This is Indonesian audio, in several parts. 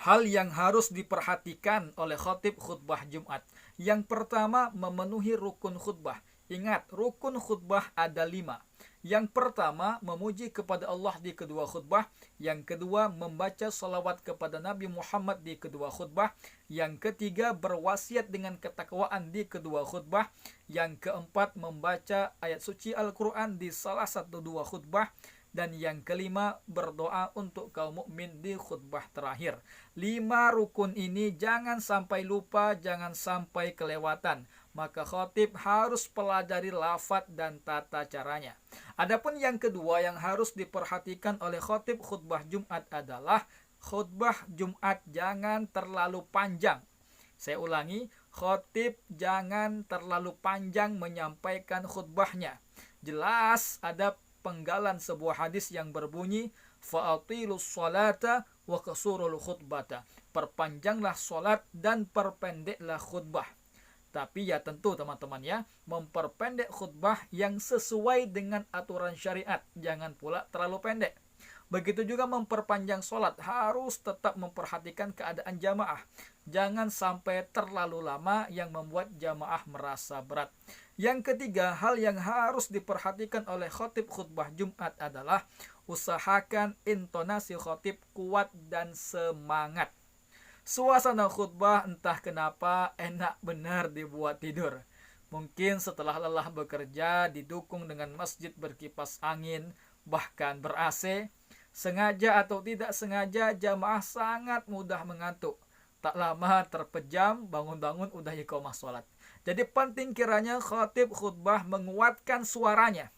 Hal yang harus diperhatikan oleh khotib khutbah Jumat. Yang pertama, memenuhi rukun khutbah. Ingat, rukun khutbah ada 5. Yang pertama, memuji kepada Allah di kedua khutbah. Yang kedua, membaca salawat kepada Nabi Muhammad di kedua khutbah. Yang ketiga, berwasiat dengan ketakwaan di kedua khutbah. Yang keempat, membaca ayat suci Al-Quran di salah satu dua khutbah. Dan yang kelima, berdoa untuk kaum mukmin di khutbah terakhir. 5 rukun ini jangan sampai lupa, jangan sampai kelewatan. Maka khotib harus pelajari lafaz dan tata caranya. Adapun yang kedua yang harus diperhatikan oleh khotib khutbah Jumat adalah khutbah Jumat jangan terlalu panjang. Saya ulangi, khotib jangan terlalu panjang menyampaikan khutbahnya. Jelas ada penggalan sebuah hadis yang berbunyi fa'atilus salata wa qasurul khutbata. Perpanjanglah salat dan perpendeklah khutbah. Tapi ya tentu teman-teman ya, memperpendek khutbah yang sesuai dengan aturan syariat, jangan pula terlalu pendek. Begitu juga memperpanjang sholat, harus tetap memperhatikan keadaan jamaah. Jangan sampai terlalu lama yang membuat jamaah merasa berat. Yang ketiga, hal yang harus diperhatikan oleh khotib khutbah Jumat adalah usahakan intonasi khotib kuat dan semangat. Suasana khutbah entah kenapa enak benar dibuat tidur. Mungkin setelah lelah bekerja didukung dengan masjid berkipas angin, bahkan ber-AC, sengaja atau tidak sengaja jamaah sangat mudah mengantuk. Tak lama terpejam, bangun-bangun udah iqamah sholat. Jadi penting kiranya khatib khutbah menguatkan suaranya.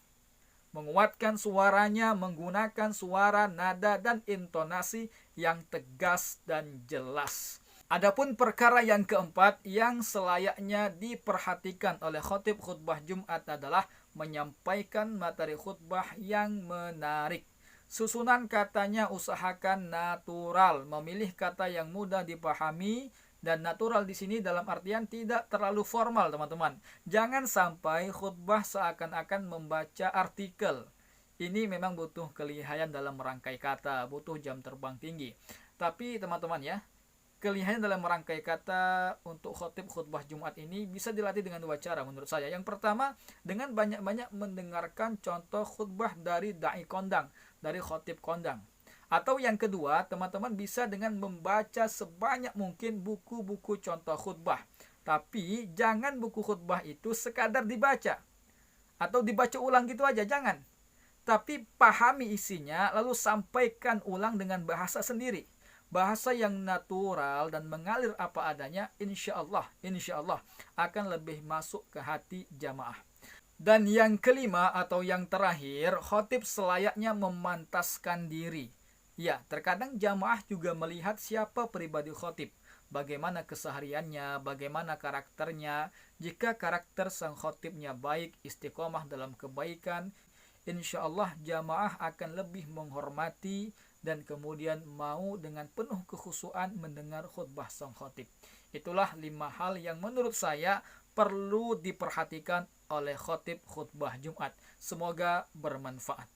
Menguatkan suaranya menggunakan suara, nada, dan intonasi yang tegas dan jelas. Adapun perkara yang keempat yang selayaknya diperhatikan oleh khatib khutbah Jumat adalah menyampaikan materi khutbah yang menarik. Susunan katanya usahakan natural, memilih kata yang mudah dipahami, dan natural di sini dalam artian tidak terlalu formal, teman-teman. Jangan sampai khutbah seakan-akan membaca artikel. Ini memang butuh kelihayan dalam merangkai kata, butuh jam terbang tinggi. Tapi teman-teman ya, kelihayan dalam merangkai kata untuk khotib khutbah Jumat ini bisa dilatih dengan 2 cara menurut saya. Yang pertama, dengan banyak-banyak mendengarkan contoh khutbah dari da'i kondang, dari khotib kondang. Atau yang kedua, teman-teman bisa dengan membaca sebanyak mungkin buku-buku contoh khutbah. Tapi jangan buku khutbah itu sekadar dibaca atau dibaca ulang gitu aja, jangan. Tapi pahami isinya lalu sampaikan ulang dengan bahasa sendiri. Bahasa yang natural dan mengalir apa adanya, insya Allah akan lebih masuk ke hati jamaah. Dan yang kelima atau yang terakhir, khotib selayaknya memantaskan diri. Ya, terkadang jamaah juga melihat siapa pribadi khotib, bagaimana kesehariannya, bagaimana karakternya. Jika karakter sang khotibnya baik, istiqomah dalam kebaikan, insya Allah jamaah akan lebih menghormati dan kemudian mau dengan penuh kekhusyuan mendengar khutbah sang khotib. Itulah 5 hal yang menurut saya perlu diperhatikan oleh khotib khutbah Jumat. Semoga bermanfaat.